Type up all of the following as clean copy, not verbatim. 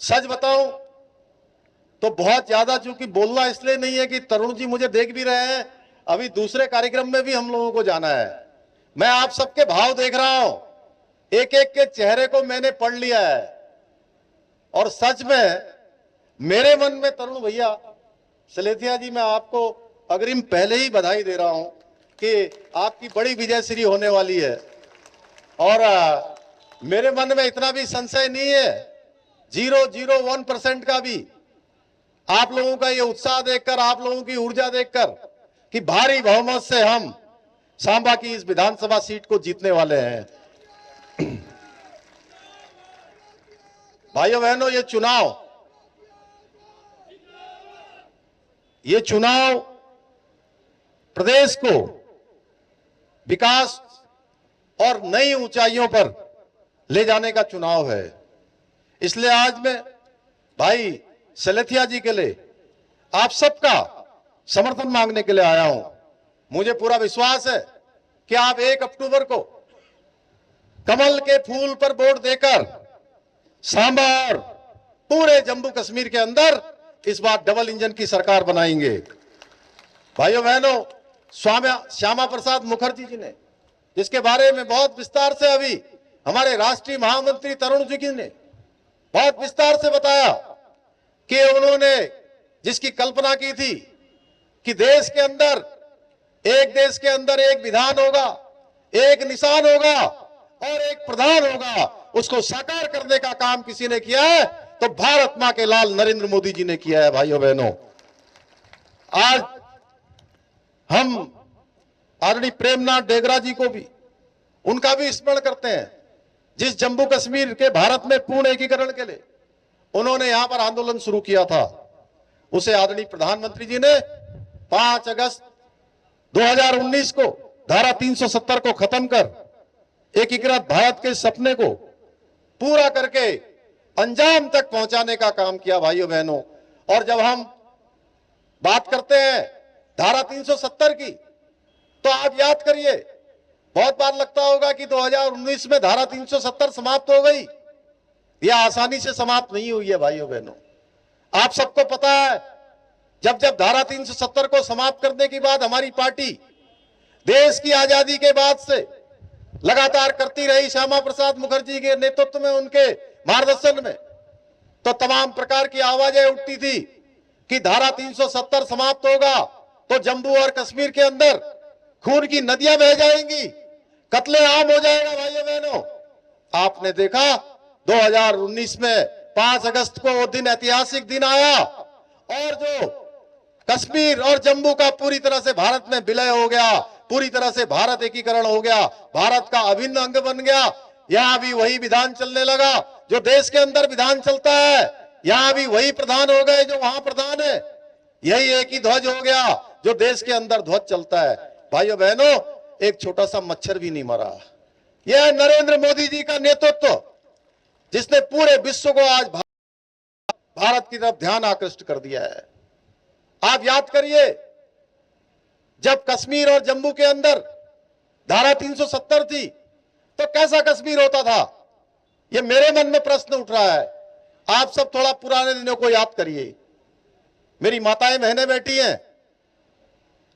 सच बताऊं तो बहुत ज्यादा, चूंकि बोलना इसलिए नहीं है कि तरुण जी मुझे देख भी रहे हैं, अभी दूसरे कार्यक्रम में भी हम लोगों को जाना है। मैं आप सबके भाव देख रहा हूं, एक एक के चेहरे को मैंने पढ़ लिया है, और सच में मेरे मन में तरुण भैया सलेथिया जी, मैं आपको अग्रिम पहले ही बधाई दे रहा हूं कि आपकी बड़ी विजयश्री होने वाली है। और मेरे मन में इतना भी संशय नहीं है, 0.01% का भी, आप लोगों का ये उत्साह देखकर, आप लोगों की ऊर्जा देखकर, कि भारी बहुमत से हम सांबा की इस विधानसभा सीट को जीतने वाले हैं। भाइयों बहनों, ये चुनाव प्रदेश को विकास और नई ऊंचाइयों पर ले जाने का चुनाव है। इसलिए आज मैं भाई सलेथिया जी के लिए आप सबका समर्थन मांगने के लिए आया हूं। मुझे पूरा विश्वास है कि आप 1 अक्टूबर को कमल के फूल पर वोट देकर सांबा और पूरे जम्मू कश्मीर के अंदर इस बार डबल इंजन की सरकार बनाएंगे। भाइयों बहनों, श्यामा प्रसाद मुखर्जी जी ने, जिसके बारे में बहुत विस्तार से अभी हमारे राष्ट्रीय महामंत्री तरुण जी ने बहुत विस्तार से बताया कि उन्होंने जिसकी कल्पना की थी कि देश के अंदर एक विधान होगा, एक निशान होगा और एक प्रधान होगा, उसको साकार करने का काम किसी ने किया है तो भारत मां के लाल नरेंद्र मोदी जी ने किया है। भाइयों बहनों, आज हम आदरणीय प्रेमनाथ डेगरा जी को भी, उनका भी स्मरण करते हैं, जिस जम्मू कश्मीर के भारत में पूर्ण एकीकरण के लिए उन्होंने यहां पर आंदोलन शुरू किया था, उसे आदरणीय प्रधानमंत्री जी ने 5 अगस्त 2019 को धारा 370 को खत्म कर एकीकृत भारत के सपने को पूरा करके अंजाम तक पहुंचाने का काम किया। भाइयों बहनों, और जब हम बात करते हैं धारा 370 की, तो आप याद करिए, बहुत बार लगता होगा कि 2019 में धारा 370 समाप्त हो गई। यह आसानी से समाप्त नहीं हुई है। भाइयों बहनों, आप सबको पता है, जब जब धारा 370 को समाप्त करने के बाद हमारी पार्टी देश की आजादी के बाद से लगातार करती रही, श्यामा प्रसाद मुखर्जी के नेतृत्व में, उनके मार्गदर्शन में, तो तमाम प्रकार की आवाजें उठती थी कि धारा 370 समाप्त होगा तो जम्मू और कश्मीर के अंदर खून की नदियां बह जाएंगी, कत्लेआम हो जाएगा। भाइयों बहनों, आपने देखा 2019 में 5 अगस्त को वो दिन, ऐतिहासिक दिन आया, और जो कश्मीर और जम्मू का पूरी तरह से भारत में विलय हो गया, पूरी तरह से भारत एकीकरण हो गया, भारत का अभिन्न अंग बन गया। यहां भी वही विधान चलने लगा जो देश के अंदर विधान चलता है, यहां भी वही प्रधान हो गए जो वहां प्रधान है, यही एक ही ध्वज हो गया जो देश के अंदर ध्वज चलता है। भाइयों बहनों, एक छोटा सा मच्छर भी नहीं मरा। यह नरेंद्र मोदी जी का नेतृत्व, जिसने पूरे विश्व को आज भारत की तरफ ध्यान आकृष्ट कर दिया है। आप याद करिए, जब कश्मीर और जम्मू के अंदर धारा 370 थी तो कैसा कश्मीर होता था, यह मेरे मन में प्रश्न उठ रहा है। आप सब थोड़ा पुराने दिनों को याद करिए, मेरी माताएं बहनें बैठी हैं,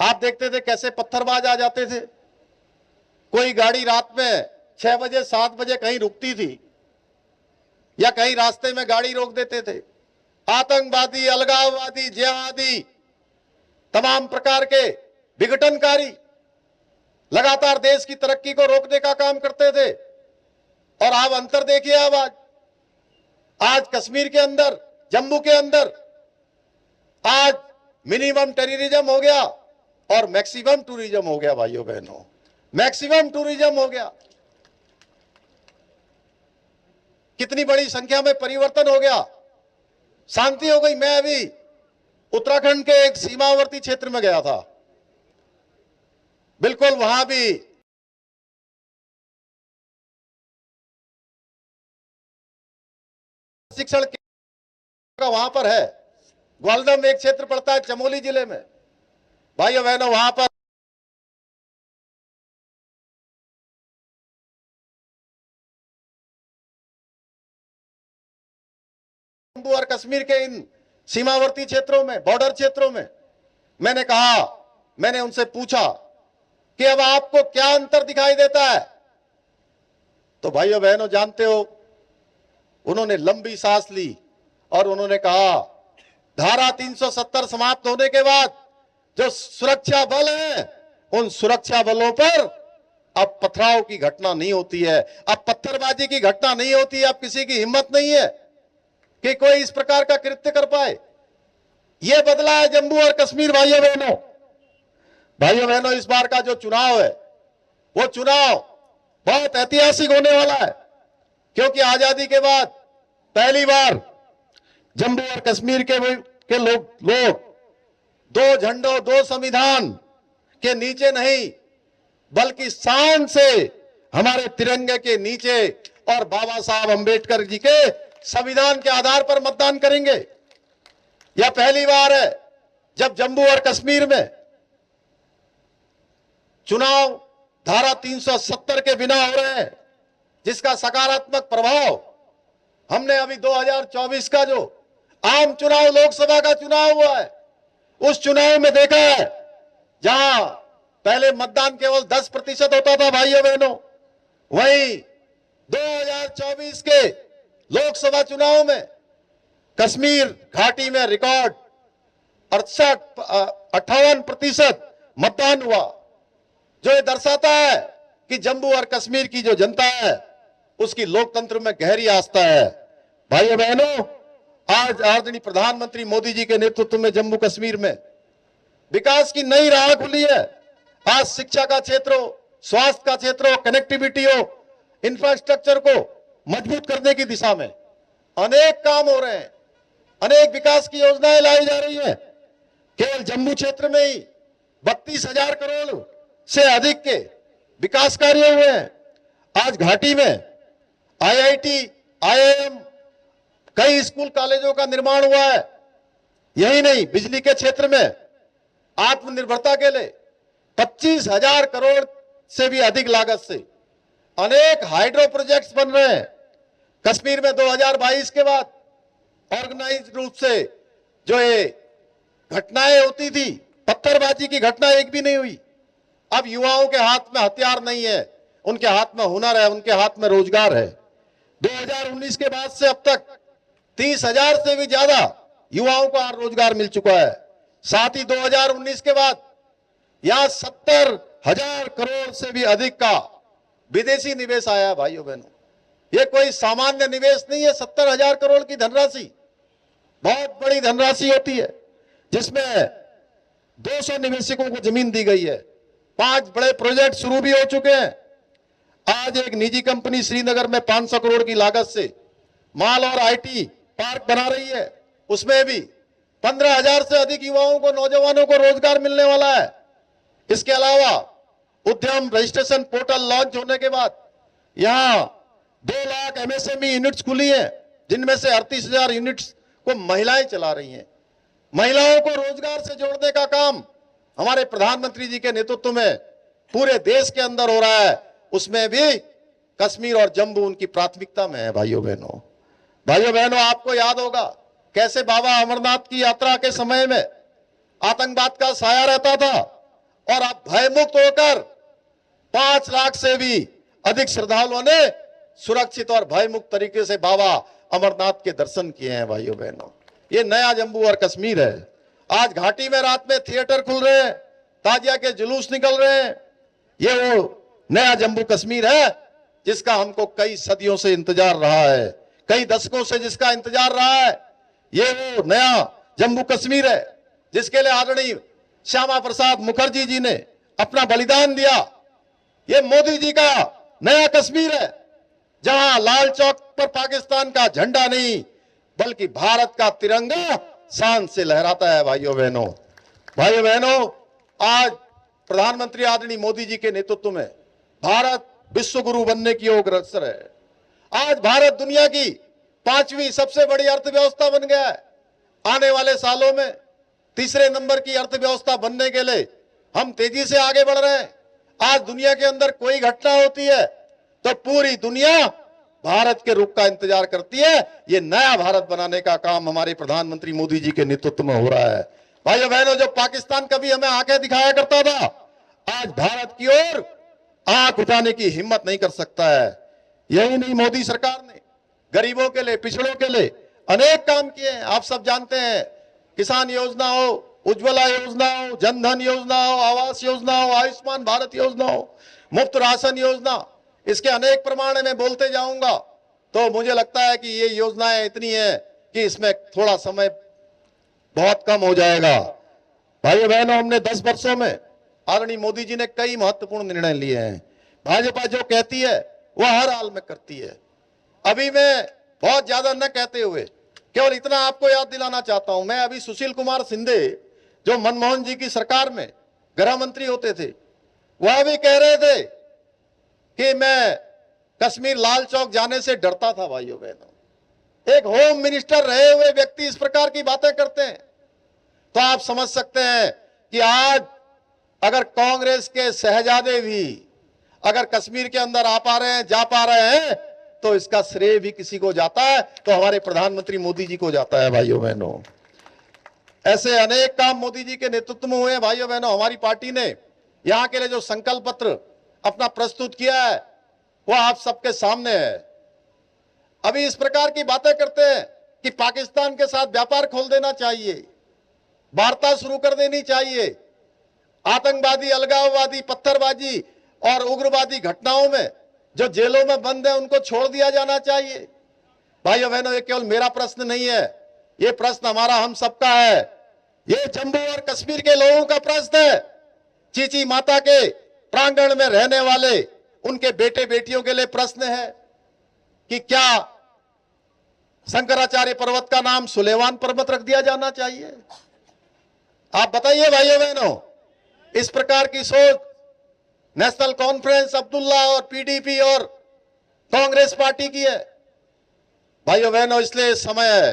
आप देखते थे कैसे पत्थरबाज आ जाते थे। कोई गाड़ी रात में 6 बजे 7 बजे कहीं रुकती थी, या कहीं रास्ते में गाड़ी रोक देते थे। आतंकवादी, अलगाववादी, जिहादी, तमाम प्रकार के विघटनकारी लगातार देश की तरक्की को रोकने का काम करते थे। और आप अंतर देखिए, अब आज कश्मीर के अंदर, जम्मू के अंदर आज मिनिमम टेररिज्म हो गया और मैक्सिमम टूरिज्म हो गया। भाइयों बहनों, मैक्सिमम टूरिज्म हो गया, कितनी बड़ी संख्या में परिवर्तन हो गया, शांति हो गई। मैं अभी उत्तराखंड के एक सीमावर्ती क्षेत्र में गया था, बिल्कुल वहां भी शिक्षण का वहां पर है। ग्वालदम एक क्षेत्र पड़ता है चमोली जिले में। भाइयों बहनों, वहां पर जम्मू और कश्मीर के इन सीमावर्ती क्षेत्रों में, बॉर्डर क्षेत्रों में, मैंने उनसे पूछा कि अब आपको क्या अंतर दिखाई देता है। तो भाइयों बहनों, जानते हो, उन्होंने लंबी सांस ली और उन्होंने कहा, धारा 370 समाप्त होने के बाद जो सुरक्षा बल है, उन सुरक्षा बलों पर अब पथराव की घटना नहीं होती है, अब पत्थरबाजी की घटना नहीं होती है, अब किसी की हिम्मत नहीं है कि कोई इस प्रकार का कृत्य कर पाए। यह बदला है जम्मू और कश्मीर। भाइयों बहनों, इस बार का जो चुनाव है, वो चुनाव बहुत ऐतिहासिक होने वाला है, क्योंकि आजादी के बाद पहली बार जम्मू और कश्मीर के लोग दो झंडों, दो संविधान के नीचे नहीं, बल्कि शान से हमारे तिरंगे के नीचे और बाबा साहब अंबेडकर जी के संविधान के आधार पर मतदान करेंगे। यह पहली बार है जब जम्मू और कश्मीर में चुनाव धारा 370 के बिना हो रहे हैं, जिसका सकारात्मक प्रभाव हमने अभी 2024 का जो आम चुनाव, लोकसभा का चुनाव हुआ है, उस चुनाव में देखा है, जहां पहले मतदान केवल 10% होता था भाइयों बहनों, वहीं 2024 के लोकसभा चुनाव में कश्मीर घाटी में रिकॉर्ड 58% मतदान हुआ, जो ये दर्शाता है कि जम्मू और कश्मीर की जो जनता है, उसकी लोकतंत्र में गहरी आस्था है। भाइयों बहनों, आज आदरणीय प्रधानमंत्री मोदी जी के नेतृत्व में जम्मू कश्मीर में विकास की नई राह खुली है। आज शिक्षा का क्षेत्र हो, स्वास्थ्य का क्षेत्र हो, कनेक्टिविटी हो, इंफ्रास्ट्रक्चर को मजबूत करने की दिशा में अनेक काम हो रहे हैं, अनेक विकास की योजनाएं लाई जा रही हैं। केवल जम्मू क्षेत्र में ही 32,000 करोड़ से अधिक के विकास कार्य हुए हैं। आज घाटी में IIT, IIM, कई स्कूल कॉलेजों का निर्माण हुआ है। यही नहीं, बिजली के क्षेत्र में आत्मनिर्भरता के लिए 25,000 करोड़ से भी अधिक लागत से अनेक हाइड्रो प्रोजेक्ट्स बन रहे हैं। कश्मीर में 2022 के बाद ऑर्गेनाइज्ड रूप से जो ये घटनाएं होती थी, पत्थरबाजी की घटना एक भी नहीं हुई। अब युवाओं के हाथ में हथियार नहीं है, उनके हाथ में हुनर है, उनके हाथ में रोजगार है। 2019 के बाद से अब तक 30,000 से भी ज्यादा युवाओं को रोजगार मिल चुका है। साथ ही 2019 के बाद यहां 70,000 करोड़ से भी अधिक का विदेशी निवेश आया है। भाइयों बहनों, यह कोई सामान्य निवेश नहीं है। 70,000 करोड़ की धनराशि बहुत बड़ी धनराशि होती है, जिसमें 200 निवेशकों को जमीन दी गई है। 5 बड़े प्रोजेक्ट शुरू भी हो चुके हैं। आज एक निजी कंपनी श्रीनगर में 500 करोड़ की लागत से माल और IT पार्क बना रही है। उसमें भी 15,000 से अधिक युवाओं को, नौजवानों को रोजगार मिलने वाला है। इसके अलावा उद्यम रजिस्ट्रेशन पोर्टल लॉन्च होने के बाद यहां 2 लाख MSME यूनिट्स खुली हैं, जिनमें से 38,000 यूनिट्स को महिलाएं चला रही हैं। महिलाओं को रोजगार से जोड़ने का काम हमारे प्रधानमंत्री जी के नेतृत्व में पूरे देश के अंदर हो रहा है। उसमें भी कश्मीर और जम्मू उनकी प्राथमिकता में है। भाइयों बहनों, आपको याद होगा कैसे बाबा अमरनाथ की यात्रा के समय में आतंकवाद का साया रहता था, और अब भयमुक्त होकर 5 लाख से भी अधिक श्रद्धालुओं ने सुरक्षित और भयमुक्त तरीके से बाबा अमरनाथ के दर्शन किए हैं। भाइयों बहनों, ये नया जम्मू और कश्मीर है। आज घाटी में रात में थिएटर खुल रहे हैं, ताजिया के जुलूस निकल रहे हैं। ये वो नया जम्मू कश्मीर है जिसका हमको कई सदियों से इंतजार रहा है, कई दशकों से जिसका इंतजार रहा है। ये वो नया जम्मू कश्मीर है जिसके लिए आदरणीय श्यामा प्रसाद मुखर्जी जी ने अपना बलिदान दिया। ये मोदी जी का नया कश्मीर है, जहां लाल चौक पर पाकिस्तान का झंडा नहीं, बल्कि भारत का तिरंगा शान से लहराता है। भाइयों बहनों, आज प्रधानमंत्री आदरणीय मोदी जी के नेतृत्व में भारत विश्व गुरु बनने की ओर अग्रसर है। आज भारत दुनिया की 5वीं सबसे बड़ी अर्थव्यवस्था बन गया है। आने वाले सालों में 3रे नंबर की अर्थव्यवस्था बनने के लिए हम तेजी से आगे बढ़ रहे हैं। आज दुनिया के अंदर कोई घटना होती है तो पूरी दुनिया भारत के रुख का इंतजार करती है। ये नया भारत बनाने का काम हमारे प्रधानमंत्री मोदी जी के नेतृत्व में हो रहा है। भाइयों बहनों, जो पाकिस्तान कभी हमें आंखें दिखाया करता था, आज भारत की ओर आंख उठाने की हिम्मत नहीं कर सकता है। यही नहीं, मोदी सरकार ने गरीबों के लिए, पिछड़ों के लिए अनेक काम किए हैं। आप सब जानते हैं, किसान योजना हो, उज्ज्वला योजना हो, जनधन योजना हो, आवास योजना हो, आयुष्मान भारत योजना हो, मुफ्त राशन योजना, इसके अनेक प्रमाण में बोलते जाऊंगा तो मुझे लगता है कि ये योजनाएं इतनी है कि इसमें थोड़ा समय बहुत कम हो जाएगा। भाइयों बहनों, हमने 10 वर्षों में आदरणीय मोदी जी ने कई महत्वपूर्ण निर्णय लिए हैं। भाजपा जो कहती है वह हर हाल में करती है। अभी मैं बहुत ज्यादा न कहते हुए केवल इतना आपको याद दिलाना चाहता हूं, मैं अभी सुशील कुमार शिंदे जो मनमोहन जी की सरकार में गृह मंत्री होते थे, वह भी कह रहे थे कि मैं कश्मीर लाल चौक जाने से डरता था। भाइयों बहनों, एक होम मिनिस्टर रहे हुए व्यक्ति इस प्रकार की बातें करते हैं तो आप समझ सकते हैं कि आज अगर कांग्रेस के शहजादे भी अगर कश्मीर के अंदर आ पा रहे हैं, जा पा रहे हैं, तो इसका श्रेय भी किसी को जाता है तो हमारे प्रधानमंत्री मोदी जी को जाता है। भाइयों बहनों, ऐसे अनेक काम मोदी जी के नेतृत्व में हुए हैं। भाइयों बहनों, हमारी पार्टी ने यहां के लिए जो संकल्प पत्र अपना प्रस्तुत किया है वह आप सबके सामने है। अभी इस प्रकार की बातें करते हैं कि पाकिस्तान के साथ व्यापार खोल देना चाहिए, वार्ता शुरू कर देनी चाहिए, आतंकवादी, अलगाववादी, पत्थरबाजी और उग्रवादी घटनाओं में जो जेलों में बंद है उनको छोड़ दिया जाना चाहिए। भाइयों बहनों, ये केवल मेरा प्रश्न नहीं है, ये प्रश्न हमारा हम सबका है। ये जम्मू और कश्मीर के लोगों का प्रश्न है। चीची माता के प्रांगण में रहने वाले उनके बेटे बेटियों के लिए प्रश्न है कि क्या शंकराचार्य पर्वत का नाम सुलेमान पर्वत रख दिया जाना चाहिए? आप बताइए भाइयों बहनों, इस प्रकार की सोच नेशनल कॉन्फ्रेंस, अब्दुल्ला और पीडीपी और कांग्रेस पार्टी की है। भाइयों बहनों, इसलिए समय है,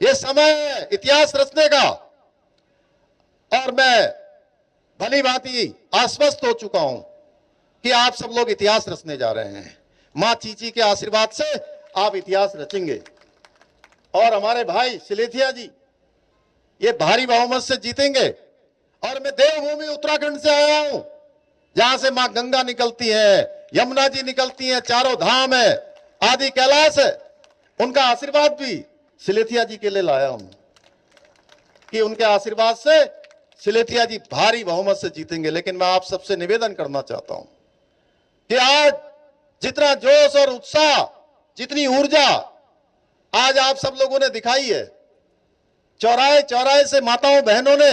ये समय है इतिहास रचने का। और मैं भली भांति आश्वस्त हो चुका हूं कि आप सब लोग इतिहास रचने जा रहे हैं। मां चीची के आशीर्वाद से आप इतिहास रचेंगे और हमारे भाई सिलेथिया जी ये भारी बहुमत से जीतेंगे। और मैं देवभूमि उत्तराखंड से आया हूं, जहां से मां गंगा निकलती है, यमुना जी निकलती हैं, चारों धाम है, आदि कैलाश है। उनका आशीर्वाद भी सिलेथिया जी के लिए लाया हूं कि उनके आशीर्वाद से सिलेथिया जी भारी बहुमत से जीतेंगे। लेकिन मैं आप सबसे निवेदन करना चाहता हूं कि आज जितना जोश और उत्साह, जितनी ऊर्जा आज आप सब लोगों ने दिखाई है, चौराहे चौराहे से माताओं बहनों ने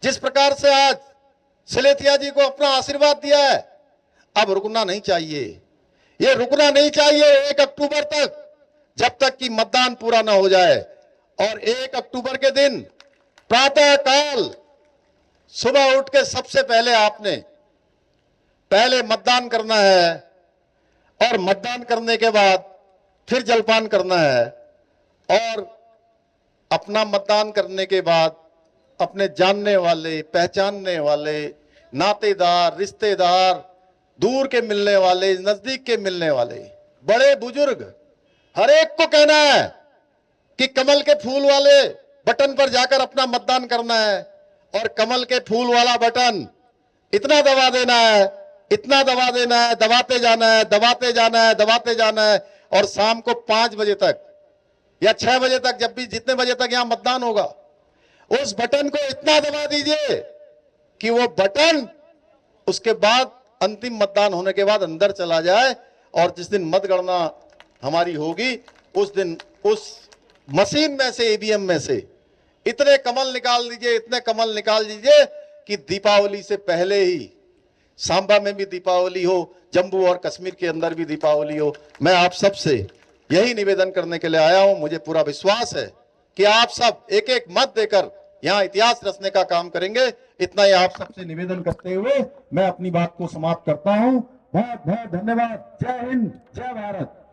जिस प्रकार से आज सिलेथिया जी को अपना आशीर्वाद दिया है, अब रुकना नहीं चाहिए। ये रुकना नहीं चाहिए 1 अक्टूबर तक, जब तक कि मतदान पूरा ना हो जाए। और 1 अक्टूबर के दिन प्रातः काल सुबह उठ के सबसे पहले आपने पहले मतदान करना है और मतदान करने के बाद फिर जलपान करना है। और अपना मतदान करने के बाद अपने जानने वाले, पहचानने वाले, नातेदार, रिश्तेदार, दूर के मिलने वाले, नजदीक के मिलने वाले, बड़े बुजुर्ग, हर एक को कहना है कि कमल के फूल वाले बटन पर जाकर अपना मतदान करना है। और कमल के फूल वाला बटन इतना दबा देना है, इतना दबा देना है, दबाते जाना है, दबाते जाना है, दबाते जाना है। और शाम को 5 बजे तक या 6 बजे तक, जब भी जितने बजे तक यहां मतदान होगा, उस बटन को इतना दबा दीजिए कि वो बटन उसके बाद अंतिम मतदान होने के बाद अंदर चला जाए। और जिस दिन मतगणना हमारी होगी उस दिन उस मशीन में से, ईवीएम में से इतने कमल निकाल दीजिए, इतने कमल निकाल दीजिए कि दीपावली से पहले ही सांबा में भी दीपावली हो, जम्मू और कश्मीर के अंदर भी दीपावली हो। मैं आप सबसे यही निवेदन करने के लिए आया हूं। मुझे पूरा विश्वास है कि आप सब एक एक मत देकर यहां इतिहास रचने का काम करेंगे। इतना ही आप सबसे निवेदन करते हुए मैं अपनी बात को समाप्त करता हूं। बहुत बहुत धन्यवाद। जय हिंद, जय भारत।